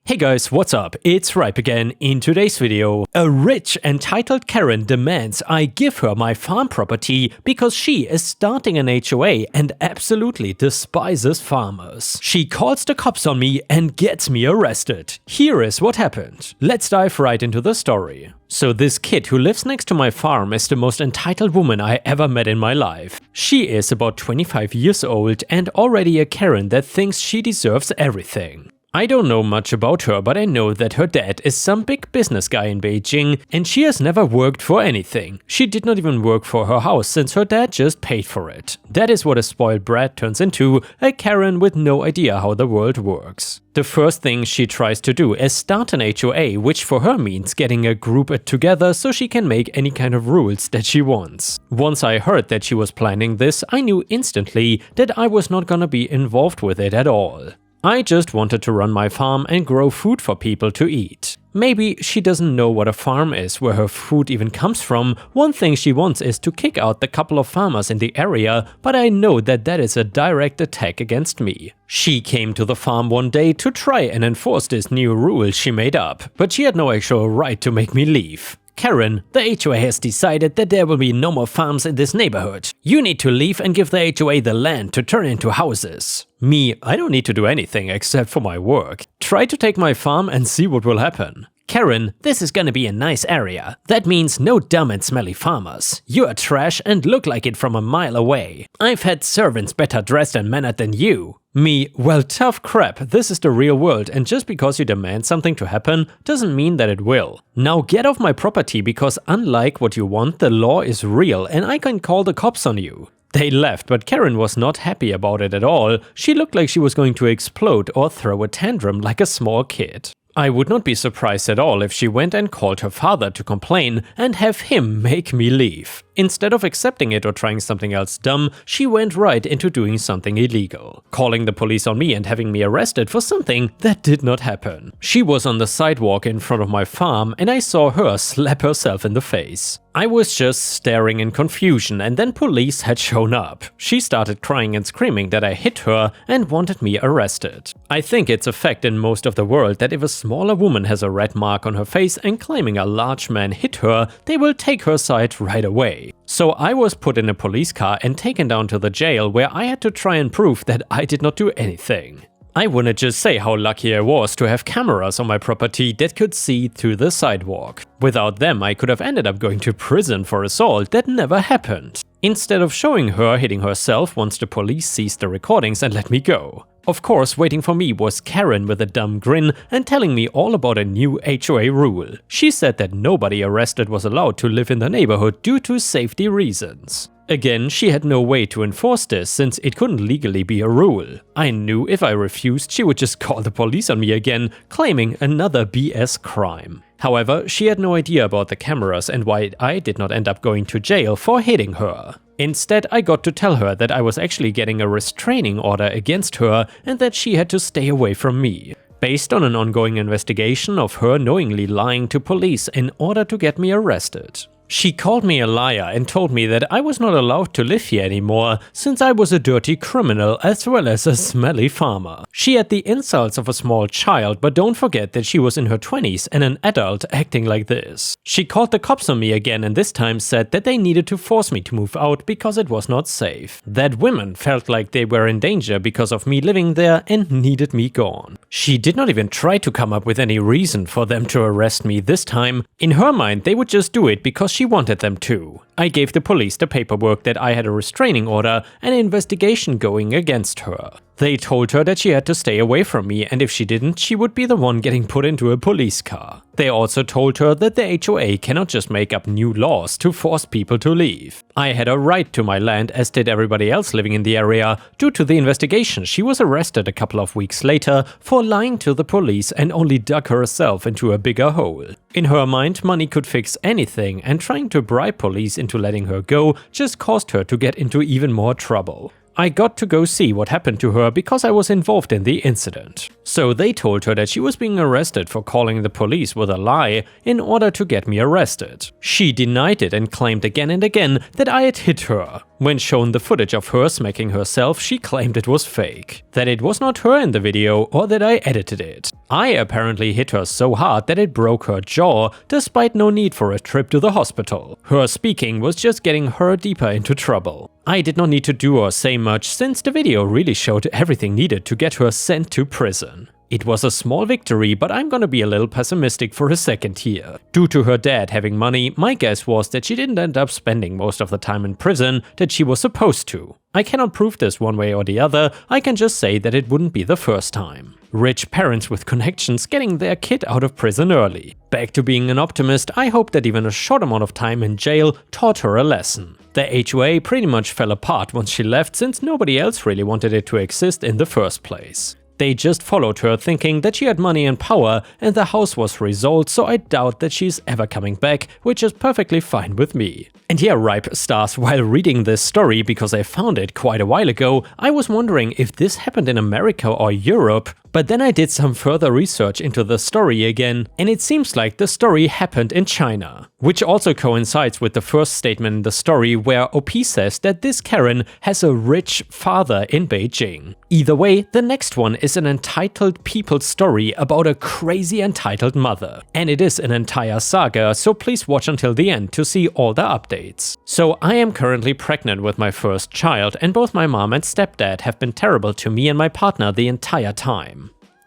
Hey guys, what's up? It's Ripe again. In today's video, a rich, entitled Karen demands I give her my farm property because she is starting an HOA and absolutely despises farmers. She calls the cops on me and gets me arrested. Here is what happened. Let's dive right into the story. So this kid who lives next to my farm is the most entitled woman I ever met in my life. She is about 25 years old and already a Karen that thinks she deserves everything. I don't know much about her, but I know that her dad is some big business guy in Beijing and she has never worked for anything. She did not even work for her house since her dad just paid for it. That is what a spoiled brat turns into, a Karen with no idea how the world works. The first thing she tries to do is start an HOA, which for her means getting a group together so she can make any kind of rules that she wants. Once I heard that she was planning this, I knew instantly that I was not gonna be involved with it at all. I just wanted to run my farm and grow food for people to eat. Maybe she doesn't know what a farm is, where her food even comes from. One thing she wants is to kick out the couple of farmers in the area, but I know that that is a direct attack against me. She came to the farm one day to try and enforce this new rule she made up, but she had no actual right to make me leave. Karen, the HOA has decided that there will be no more farms in this neighborhood. You need to leave and give the HOA the land to turn into houses. Me, I don't need to do anything except for my work. Try to take my farm and see what will happen. Karen, this is gonna be a nice area. That means no dumb and smelly farmers. You are trash and look like it from a mile away. I've had servants better dressed and mannered than you. Me, well, tough crap, this is the real world and just because you demand something to happen doesn't mean that it will. Now get off my property because unlike what you want, the law is real and I can call the cops on you. They left, but Karen was not happy about it at all. She looked like she was going to explode or throw a tantrum like a small kid. I would not be surprised at all if she went and called her father to complain and have him make me leave. Instead of accepting it or trying something else dumb, she went right into doing something illegal, calling the police on me and having me arrested for something that did not happen. She was on the sidewalk in front of my farm and I saw her slap herself in the face. I was just staring in confusion and then police had shown up. She started crying and screaming that I hit her and wanted me arrested. I think it's a fact in most of the world that if a smaller woman has a red mark on her face and claiming a large man hit her, they will take her side right away. So I was put in a police car and taken down to the jail where I had to try and prove that I did not do anything. I wanna just say how lucky I was to have cameras on my property that could see through the sidewalk. Without them, I could have ended up going to prison for assault that never happened. Instead of showing her hitting herself once the police seized the recordings and let me go. Of course, waiting for me was Karen with a dumb grin and telling me all about a new HOA rule. She said that nobody arrested was allowed to live in the neighborhood due to safety reasons. Again, she had no way to enforce this since it couldn't legally be a rule. I knew if I refused, she would just call the police on me again, claiming another BS crime. However, she had no idea about the cameras and why I did not end up going to jail for hitting her. Instead, I got to tell her that I was actually getting a restraining order against her and that she had to stay away from me, based on an ongoing investigation of her knowingly lying to police in order to get me arrested. She called me a liar and told me that I was not allowed to live here anymore since I was a dirty criminal as well as a smelly farmer. She had the insults of a small child, but don't forget that she was in her 20s and an adult acting like this. She called the cops on me again and this time said that they needed to force me to move out because it was not safe. That women felt like they were in danger because of me living there and needed me gone. She did not even try to come up with any reason for them to arrest me this time. In her mind, they would just do it because she wanted them to. I gave the police the paperwork that I had a restraining order and an investigation going against her. They told her that she had to stay away from me and if she didn't, she would be the one getting put into a police car. They also told her that the HOA cannot just make up new laws to force people to leave. I had a right to my land as did everybody else living in the area. Due to the investigation, she was arrested a couple of weeks later for lying to the police and only dug herself into a bigger hole. In her mind, money could fix anything and trying to bribe police into letting her go just caused her to get into even more trouble. I got to go see what happened to her because I was involved in the incident. So they told her that she was being arrested for calling the police with a lie in order to get me arrested. She denied it and claimed again and again that I had hit her. When shown the footage of her smacking herself, she claimed it was fake, that it was not her in the video or that I edited it. I apparently hit her so hard that it broke her jaw, despite no need for a trip to the hospital. Her speaking was just getting her deeper into trouble. I did not need to do or say much, since the video really showed everything needed to get her sent to prison. It was a small victory, but I'm gonna be a little pessimistic for a second here. Due to her dad having money, my guess was that she didn't end up spending most of the time in prison that she was supposed to. I cannot prove this one way or the other, I can just say that it wouldn't be the first time. Rich parents with connections getting their kid out of prison early. Back to being an optimist, I hope that even a short amount of time in jail taught her a lesson. The HOA pretty much fell apart once she left, since nobody else really wanted it to exist in the first place. They just followed her thinking that she had money and power, and the house was resold, so I doubt that she's ever coming back, which is perfectly fine with me. And yeah, Ripe Stars, while reading this story, because I found it quite a while ago, I was wondering if this happened in America or Europe, but then I did some further research into the story again, and it seems like the story happened in China. Which also coincides with the first statement in the story, where OP says that this Karen has a rich father in Beijing. Either way, the next one is an entitled people story about a crazy entitled mother. And it is an entire saga, so please watch until the end to see all the updates. So I am currently pregnant with my first child, and both my mom and stepdad have been terrible to me and my partner the entire time.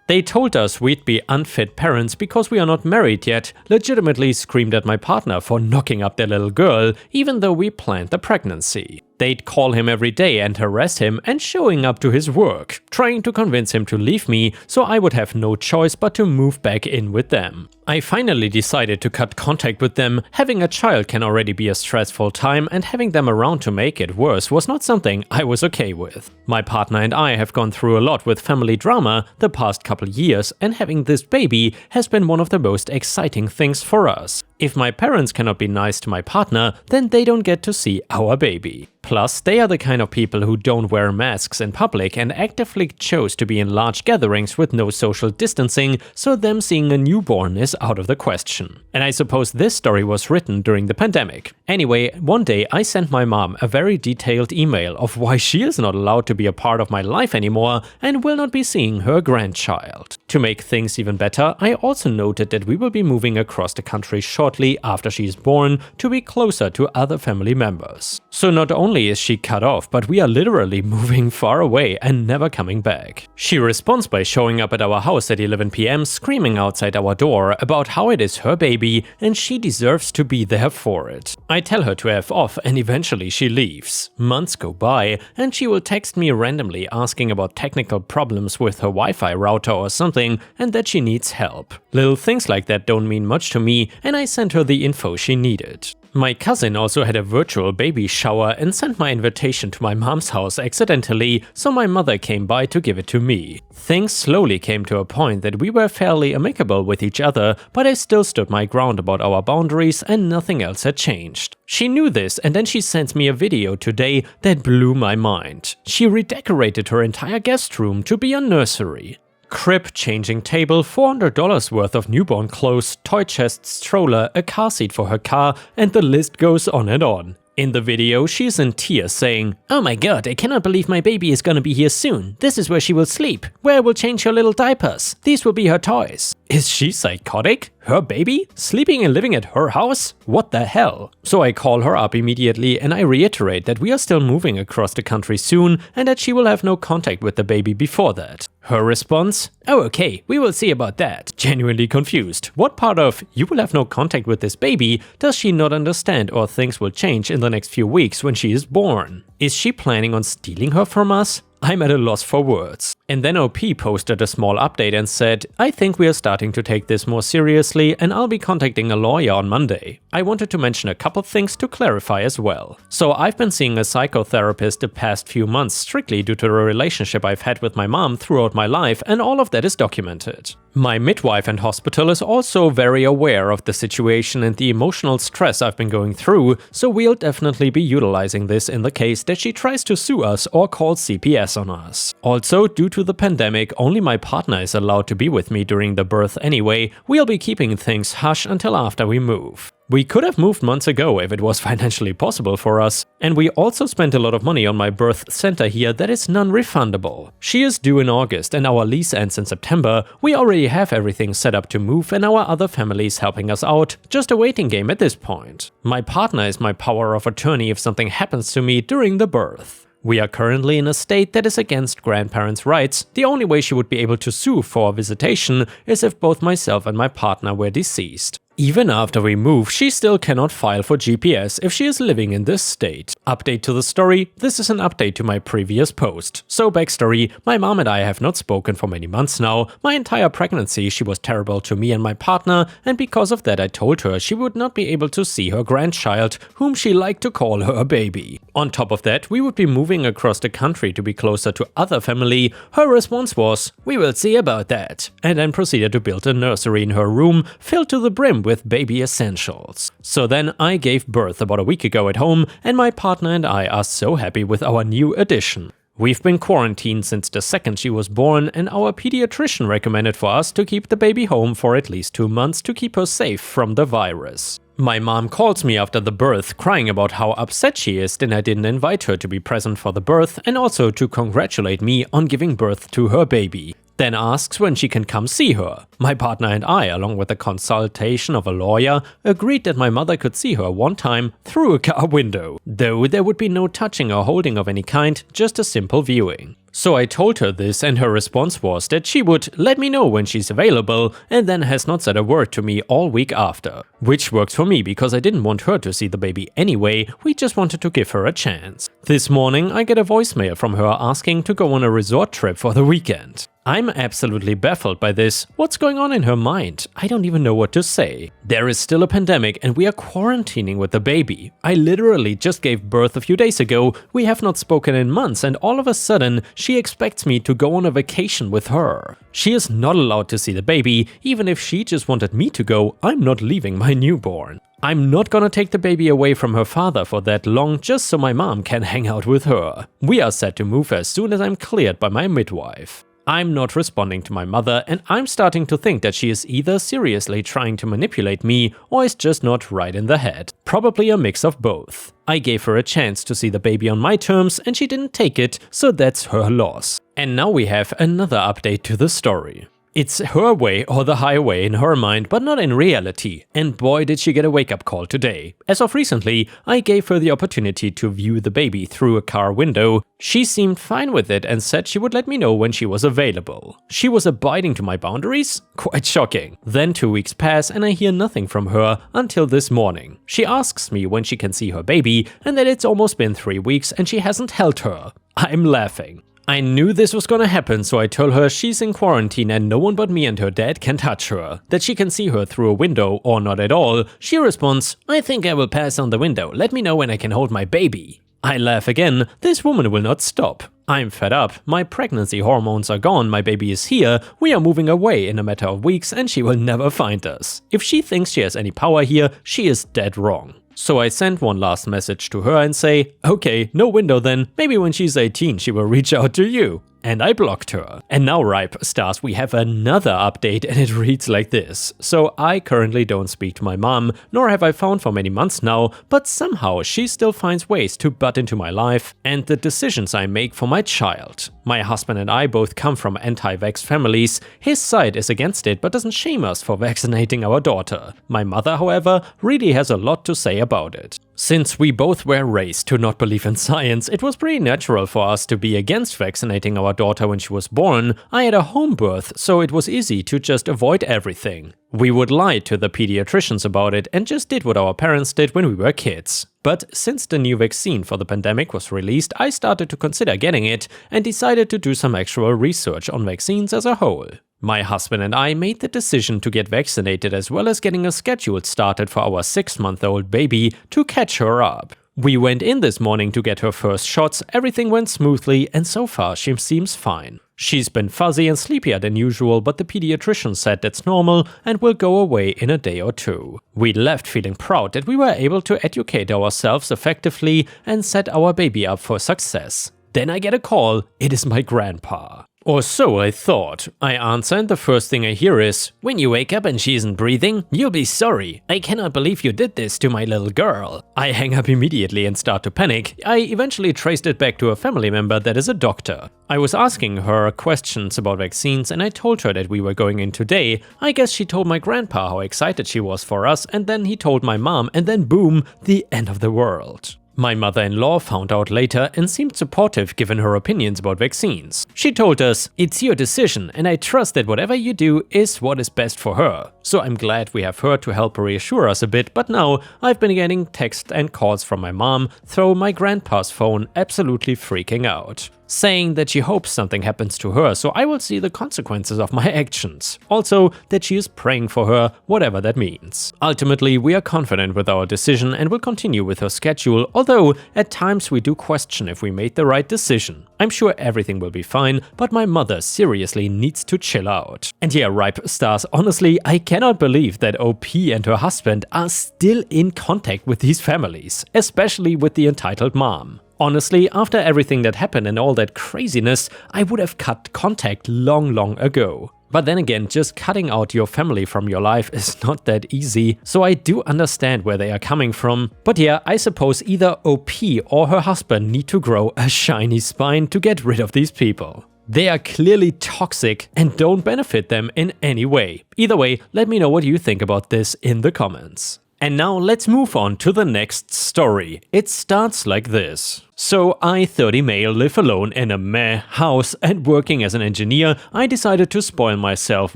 They told us we'd be unfit parents because we are not married yet, legitimately screamed at my partner for knocking up their little girl, even though we planned the pregnancy. They'd call him every day and harass him, and showing up to his work, trying to convince him to leave me, so I would have no choice but to move back in with them. I finally decided to cut contact with them. Having a child can already be a stressful time, and having them around to make it worse was not something I was okay with. My partner and I have gone through a lot with family drama the past couple years, and having this baby has been one of the most exciting things for us. If my parents cannot be nice to my partner, then they don't get to see our baby. Plus, they are the kind of people who don't wear masks in public and actively chose to be in large gatherings with no social distancing, so them seeing a newborn is out of the question. And I suppose this story was written during the pandemic. Anyway, one day I sent my mom a very detailed email of why she is not allowed to be a part of my life anymore and will not be seeing her grandchild. To make things even better, I also noted that we will be moving across the country shortly after she is born to be closer to other family members. So not only is she cut off, but we are literally moving far away and never coming back. She responds by showing up at our house at 11 PM, screaming outside our door about how it is her baby and she deserves to be there for it. I tell her to F off, and eventually she leaves. Months go by and she will text me randomly asking about technical problems with her Wi-Fi router or something, and that she needs help. Little things like that don't mean much to me, and I sent her the info she needed. My cousin also had a virtual baby shower and sent my invitation to my mom's house accidentally, so my mother came by to give it to me. Things slowly came to a point that we were fairly amicable with each other, but I still stood my ground about our boundaries and nothing else had changed. She knew this, and then she sent me a video today that blew my mind. She redecorated her entire guest room to be a nursery. Crib, changing table, $400 worth of newborn clothes, toy chest, stroller, a car seat for her car, and the list goes on and on. In the video, she's in tears saying, "Oh my god, I cannot believe my baby is gonna be here soon. This is where she will sleep, where I will change her little diapers. These will be her toys." Is she psychotic? Her baby? Sleeping and living at her house? What the hell? So I call her up immediately and I reiterate that we are still moving across the country soon and that she will have no contact with the baby before that. Her response? "Oh okay, we will see about that." Genuinely confused. What part of "you will have no contact with this baby" does she not understand, or things will change in the next few weeks when she is born? Is she planning on stealing her from us? I'm at a loss for words. And then OP posted a small update and said, "I think we are starting to take this more seriously and I'll be contacting a lawyer on Monday." I wanted to mention a couple things to clarify as well. So I've been seeing a psychotherapist the past few months strictly due to the relationship I've had with my mom throughout my life, and all of that is documented. My midwife and hospital is also very aware of the situation and the emotional stress I've been going through, so we'll definitely be utilizing this in the case that she tries to sue us or call CPS on us. Also, due to the pandemic, only my partner is allowed to be with me during the birth anyway. We'll be keeping things hush until after we move. We could have moved months ago if it was financially possible for us, and we also spent a lot of money on my birth center here that is non-refundable. She is due in August and our lease ends in September. We already have everything set up to move and our other families helping us out, just a waiting game at this point. My partner is my power of attorney if something happens to me during the birth. We are currently in a state that is against grandparents' rights. The only way she would be able to sue for visitation is if both myself and my partner were deceased. Even after we move, she still cannot file for GPS if she is living in this state. Update to the story: this is an update to my previous post. So backstory: my mom and I have not spoken for many months now. My entire pregnancy she was terrible to me and my partner, and because of that I told her she would not be able to see her grandchild, whom she liked to call her baby. On top of that, we would be moving across the country to be closer to other family. Her response was, "We will see about that," and then proceeded to build a nursery in her room filled to the brim with baby essentials. So then I gave birth about a week ago at home, and my partner and I are so happy with our new addition. We've been quarantined since the second she was born, and our pediatrician recommended for us to keep the baby home for at least 2 months to keep her safe from the virus. My mom calls me after the birth, crying about how upset she is that I didn't invite her to be present for the birth and also to congratulate me on giving birth to her baby. Then asks when she can come see her. My partner and I, along with the consultation of a lawyer, agreed that my mother could see her one time through a car window, though there would be no touching or holding of any kind, just a simple viewing. So I told her this, and her response was that she would let me know when she's available, and then has not said a word to me all week after. Which works for me because I didn't want her to see the baby anyway, we just wanted to give her a chance. This morning I get a voicemail from her asking to go on a resort trip for the weekend. I'm absolutely baffled by this. What's going on in her mind? I don't even know what to say. There is still a pandemic and we are quarantining with the baby. I literally just gave birth a few days ago. We have not spoken in months, and all of a sudden she expects me to go on a vacation with her. She is not allowed to see the baby. Even if she just wanted me to go, I'm not leaving my newborn. I'm not gonna take the baby away from her father for that long just so my mom can hang out with her. We are set to move as soon as I'm cleared by my midwife. I'm not responding to my mother, and I'm starting to think that she is either seriously trying to manipulate me or is just not right in the head. Probably a mix of both. I gave her a chance to see the baby on my terms and she didn't take it, so that's her loss. And now we have another update to the story. It's her way or the highway in her mind, but not in reality. And boy did she get a wake-up call today. As of recently, I gave her the opportunity to view the baby through a car window. She seemed fine with it and said she would let me know when she was available. She was abiding to my boundaries? Quite shocking. Then 2 weeks pass and I hear nothing from her until this morning. She asks me when she can see her baby and that it's almost been 3 weeks and she hasn't held her. I'm laughing. I knew this was gonna happen, so I told her she's in quarantine and no one but me and her dad can touch her, that she can see her through a window or not at all. She responds, "I think I will pass on the window, let me know when I can hold my baby." I laugh again. This woman will not stop. I'm fed up, my pregnancy hormones are gone, my baby is here, we are moving away in a matter of weeks and she will never find us. If she thinks she has any power here, she is dead wrong. So I sent one last message to her and say, okay, no window then, maybe when she's 18 she will reach out to you. And I blocked her. And now, Ripe Stars, we have another update and it reads like this. So I currently don't speak to my mom, nor have I found for many months now, but somehow she still finds ways to butt into my life and the decisions I make for my child. My husband and I both come from anti-vax families. His side is against it but doesn't shame us for vaccinating our daughter. My mother, however, really has a lot to say about it. Since we both were raised to not believe in science, it was pretty natural for us to be against vaccinating our daughter when she was born. I had a home birth, so it was easy to just avoid everything. We would lie to the pediatricians about it and just did what our parents did when we were kids. But since the new vaccine for the pandemic was released, I started to consider getting it and decided to do some actual research on vaccines as a whole. My husband and I made the decision to get vaccinated as well as getting a schedule started for our 6-month-old baby to catch her up. We went in this morning to get her first shots, everything went smoothly and so far she seems fine. She's been fuzzy and sleepier than usual, but the pediatrician said that's normal and will go away in a day or two. We left feeling proud that we were able to educate ourselves effectively and set our baby up for success. Then I get a call, it is my grandpa. Or so I thought. I answer and the first thing I hear is, "When you wake up and she isn't breathing, you'll be sorry. I cannot believe you did this to my little girl." I hang up immediately and start to panic. I eventually traced it back to a family member that is a doctor. I was asking her questions about vaccines and I told her that we were going in today. I guess she told my grandpa how excited she was for us, and then he told my mom, and then boom, the end of the world. My mother-in-law found out later and seemed supportive given her opinions about vaccines. She told us, "It's your decision and I trust that whatever you do is what is best for her." So I'm glad we have her to help reassure us a bit, but now I've been getting texts and calls from my mom through my grandpa's phone, absolutely freaking out, saying that she hopes something happens to her so I will see the consequences of my actions. Also, that she is praying for her, whatever that means. Ultimately, we are confident with our decision and will continue with her schedule, although at times we do question if we made the right decision. I'm sure everything will be fine, but my mother seriously needs to chill out. And yeah, Ripe Stars, honestly, I cannot believe that OP and her husband are still in contact with these families, especially with the entitled mom. Honestly, after everything that happened and all that craziness, I would have cut contact long ago. But then again, just cutting out your family from your life is not that easy, so I do understand where they are coming from. But yeah, I suppose either OP or her husband need to grow a shiny spine to get rid of these people. They are clearly toxic and don't benefit them in any way. Either way, let me know what you think about this in the comments. And now let's move on to the next story. It starts like this. So I, 30 male, live alone in a meh house, and working as an engineer, I decided to spoil myself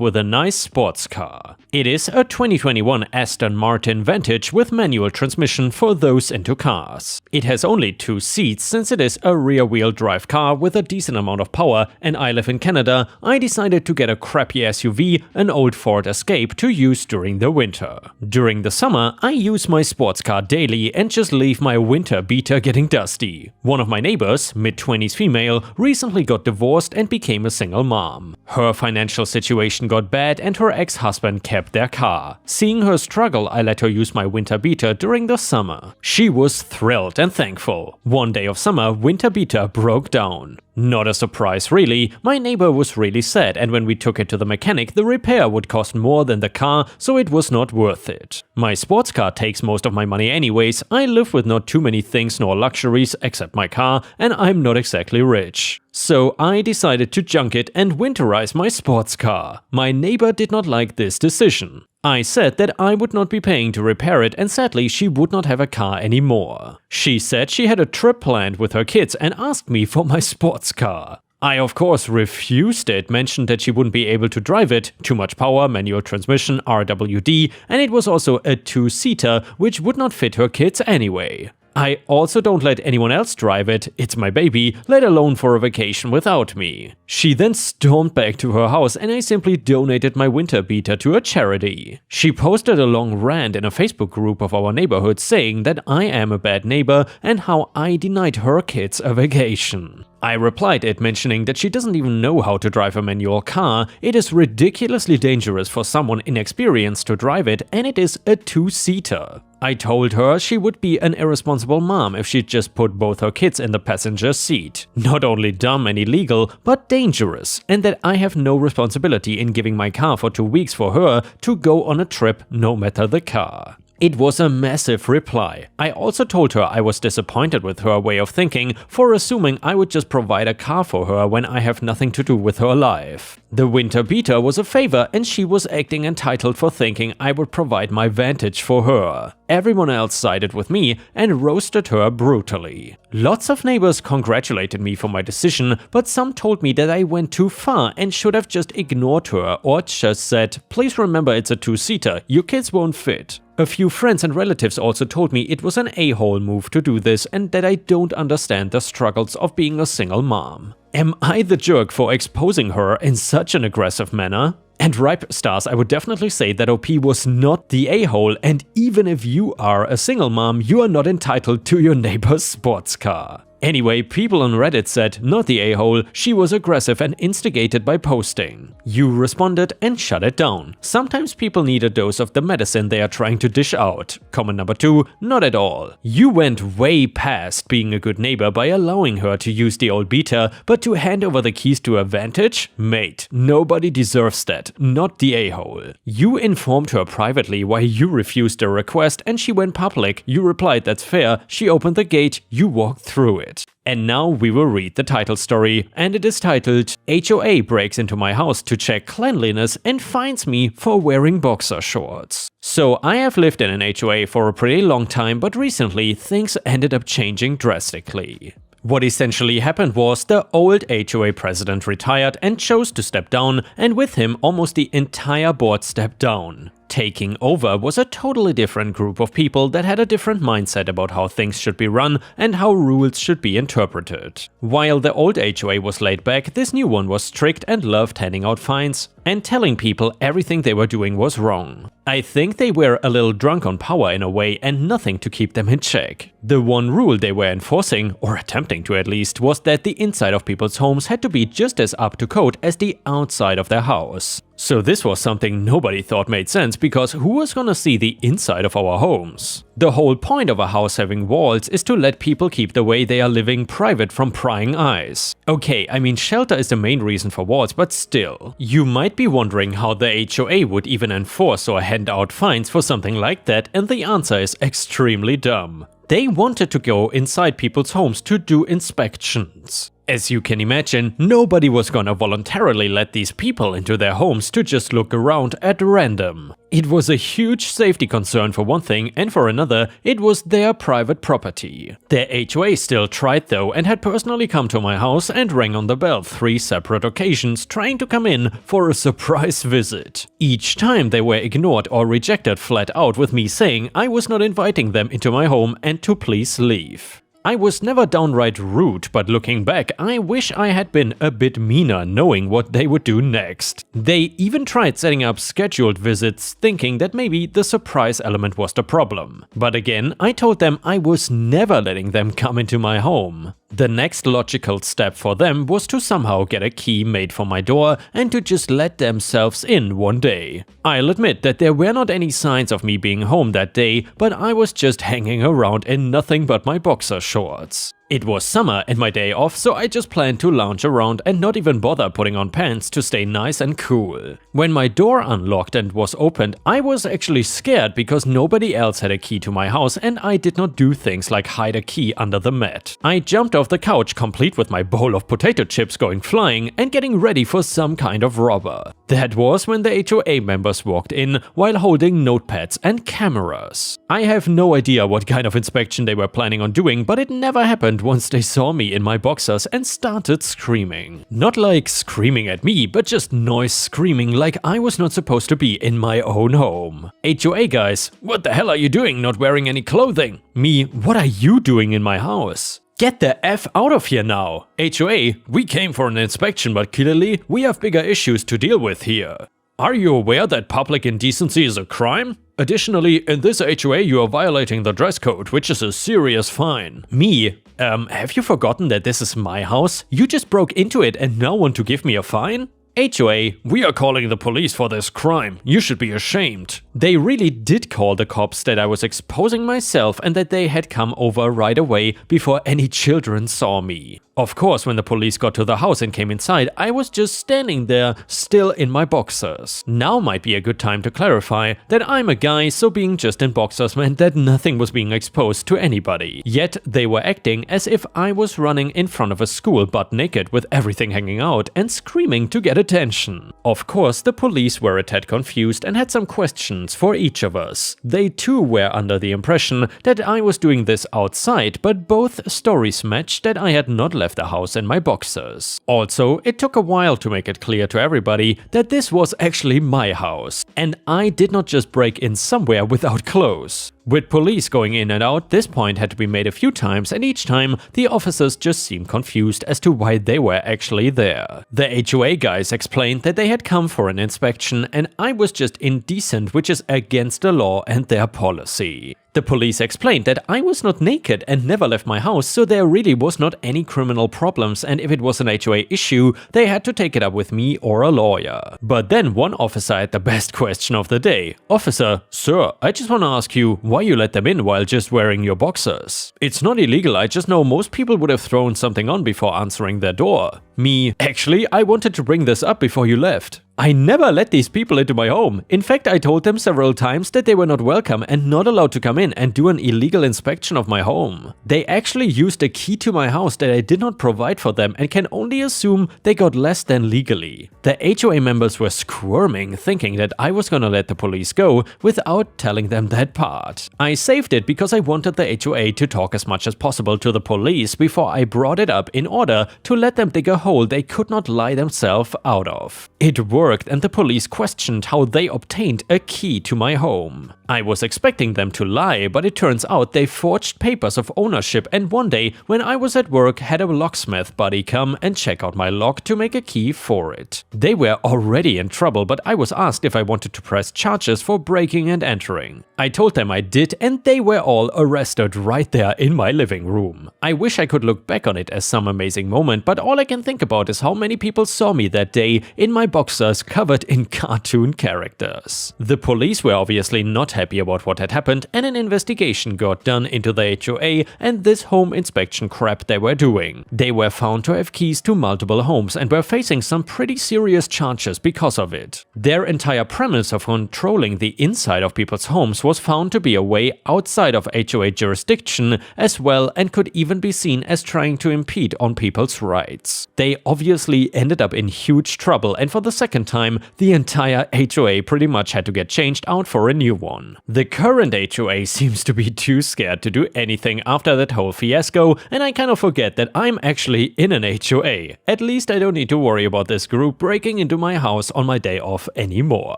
with a nice sports car. It is a 2021 Aston Martin Vantage with manual transmission for those into cars. It has only 2 seats since it is a rear-wheel drive car with a decent amount of power, and I live in Canada. I decided to get a crappy SUV, an old Ford Escape, to use during the winter. During the summer, I use my sports car daily and just leave my winter beater getting dusty. One of my neighbors, mid-20s female, recently got divorced and became a single mom. Her financial situation got bad and her ex-husband kept their car. Seeing her struggle, I let her use my winter beater during the summer. She was thrilled and thankful. One day of summer, winter beater broke down. Not a surprise really, my neighbor was really sad, and when we took it to the mechanic, the repair would cost more than the car, so it was not worth it. My sports car takes most of my money anyways. I live with not too many things nor luxuries except my car, and I'm not exactly rich. So I decided to junk it and winterize my sports car. My neighbor did not like this decision. I said that I would not be paying to repair it, and sadly she would not have a car anymore. She said she had a trip planned with her kids and asked me for my sports car. I of course refused it, mentioned that she wouldn't be able to drive it, too much power, manual transmission, RWD, and it was also a 2-seater, which would not fit her kids anyway. I also don't let anyone else drive it, it's my baby, let alone for a vacation without me. She then stormed back to her house and I simply donated my winter beater to a charity. She posted a long rant in a Facebook group of our neighborhood saying that I am a bad neighbor and how I denied her kids a vacation. I replied it, mentioning that she doesn't even know how to drive a manual car, it is ridiculously dangerous for someone inexperienced to drive it, and it is a 2-seater. I told her she would be an irresponsible mom if she just put both her kids in the passenger seat. Not only dumb and illegal, but dangerous, and that I have no responsibility in giving my car for 2 weeks for her to go on a trip no matter the car. It was a massive reply. I also told her I was disappointed with her way of thinking for assuming I would just provide a car for her when I have nothing to do with her life. The winter beater was a favor and she was acting entitled for thinking I would provide my Vantage for her. Everyone else sided with me and roasted her brutally. Lots of neighbors congratulated me for my decision, but some told me that I went too far and should have just ignored her or just said, "Please remember it's a 2-seater, your kids won't fit." A few friends and relatives also told me it was an a-hole move to do this and that I don't understand the struggles of being a single mom. Am I the jerk for exposing her in such an aggressive manner? And Ripe Stars, I would definitely say that OP was not the a-hole, and even if you are a single mom, you are not entitled to your neighbor's sports car. Anyway, people on Reddit said, not the a-hole, she was aggressive and instigated by posting. You responded and shut it down. Sometimes people need a dose of the medicine they are trying to dish out. Comment number 2, not at all. You went way past being a good neighbor by allowing her to use the old beta, but to hand over the keys to a Vantage? Mate, nobody deserves that, not the a-hole. You informed her privately why you refused a request and she went public. You replied that's fair, she opened the gate, you walked through it. And now we will read the title story, and it is titled HOA breaks into my house to check cleanliness and finds me for wearing boxer shorts. So I have lived in an HOA for a pretty long time, but recently things ended up changing drastically. What essentially happened was the old HOA president retired and chose to step down, and with him almost the entire board stepped down. Taking over was a totally different group of people that had a different mindset about how things should be run and how rules should be interpreted. While the old HOA was laid back, this new one was strict and loved handing out fines and telling people everything they were doing was wrong. I think they were a little drunk on power in a way and nothing to keep them in check. The one rule they were enforcing, or attempting to at least, was that the inside of people's homes had to be just as up to code as the outside of their house. So this was something nobody thought made sense, because who was gonna see the inside of our homes? The whole point of a house having walls is to let people keep the way they are living private from prying eyes. Okay, I mean shelter is the main reason for walls, but still. You might be wondering how the HOA would even enforce or hand out fines for something like that, and the answer is extremely dumb. They wanted to go inside people's homes to do inspections. As you can imagine, nobody was gonna voluntarily let these people into their homes to just look around at random. It was a huge safety concern for one thing, and for another, it was their private property. Their HOA still tried though, and had personally come to my house and rang on the bell 3 separate occasions, trying to come in for a surprise visit. Each time they were ignored or rejected flat out, with me saying I was not inviting them into my home and to please leave. I was never downright rude, but looking back, I wish I had been a bit meaner knowing what they would do next. They even tried setting up scheduled visits, thinking that maybe the surprise element was the problem. But again, I told them I was never letting them come into my home. The next logical step for them was to somehow get a key made for my door and to just let themselves in one day. I'll admit that there were not any signs of me being home that day, but I was just hanging around in nothing but my boxer shorts. It was summer and my day off, so I just planned to lounge around and not even bother putting on pants to stay nice and cool. When my door unlocked and was opened, I was actually scared because nobody else had a key to my house and I did not do things like hide a key under the mat. I jumped off the couch complete with my bowl of potato chips going flying and getting ready for some kind of robber. That was when the HOA members walked in while holding notepads and cameras. I have no idea what kind of inspection they were planning on doing, but it never happened once they saw me in my boxers and started screaming. Not like screaming at me, but just noise screaming like I was not supposed to be in my own home. HOA guys, what the hell are you doing not wearing any clothing? Me, what are you doing in my house? Get the F out of here now. HOA, we came for an inspection, but clearly we have bigger issues to deal with here. Are you aware that public indecency is a crime? Additionally, in this HOA you are violating the dress code, which is a serious fine. Me, have you forgotten that this is my house? You just broke into it and now want to give me a fine? HOA, we are calling the police for this crime. You should be ashamed. They really did call the cops that I was exposing myself and that they had come over right away before any children saw me. Of course, when the police got to the house and came inside, I was just standing there, still in my boxers. Now might be a good time to clarify that I'm a guy, so being just in boxers meant that nothing was being exposed to anybody. Yet they were acting as if I was running in front of a school butt naked with everything hanging out and screaming to get attention. Of course, the police were a tad confused and had some questions for each of us. They too were under the impression that I was doing this outside, but both stories matched that I had not left the house in my boxers. Also, it took a while to make it clear to everybody that this was actually my house, and I did not just break in somewhere without clothes. With police going in and out, this point had to be made a few times, and each time the officers just seemed confused as to why they were actually there. The HOA guys explained that they had come for an inspection and I was just indecent, which is against the law and their policy. The police explained that I was not naked and never left my house, so there really was not any criminal problems, and if it was an HOA issue, they had to take it up with me or a lawyer. But then one officer had the best question of the day. "Officer, sir, I just want to ask you why you let them in while just wearing your boxers. It's not illegal, I just know most people would have thrown something on before answering their door." Me: "Actually, I wanted to bring this up before you left. I never let these people into my home. In fact, I told them several times that they were not welcome and not allowed to come in and do an illegal inspection of my home. They actually used a key to my house that I did not provide for them and can only assume they got less than legally." The HOA members were squirming, thinking that I was gonna let the police go without telling them that part. I saved it because I wanted the HOA to talk as much as possible to the police before I brought it up in order to let them dig a hole they could not lie themselves out of. It worked, and the police questioned how they obtained a key to my home. I was expecting them to lie, but it turns out they forged papers of ownership, and one day when I was at work had a locksmith buddy come and check out my lock to make a key for it. They were already in trouble, but I was asked if I wanted to press charges for breaking and entering. I told them I did, and they were all arrested right there in my living room. I wish I could look back on it as some amazing moment, but all I can think about is how many people saw me that day in my boxers covered in cartoon characters. The police were obviously not happy about what had happened, and an investigation got done into the HOA and this home inspection crap they were doing. They were found to have keys to multiple homes and were facing some pretty serious charges because of it. Their entire premise of controlling the inside of people's homes was found to be a way outside of HOA jurisdiction as well, and could even be seen as trying to impede on people's rights. They obviously ended up in huge trouble, and for the second time, the entire HOA pretty much had to get changed out for a new one. The current HOA seems to be too scared to do anything after that whole fiasco, and I kind of forget that I'm actually in an HOA. At least I don't need to worry about this group breaking into my house on my day off anymore.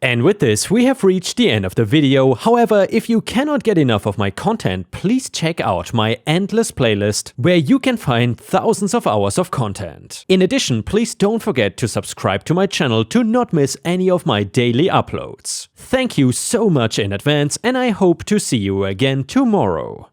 And with this, we have reached the end of the video. However, if you cannot get enough of my content, please check out my endless playlist, where you can find thousands of hours of content. In addition, please don't forget to subscribe to my channel to not miss any of my daily uploads. Thank you so much in advance, and I hope to see you again tomorrow.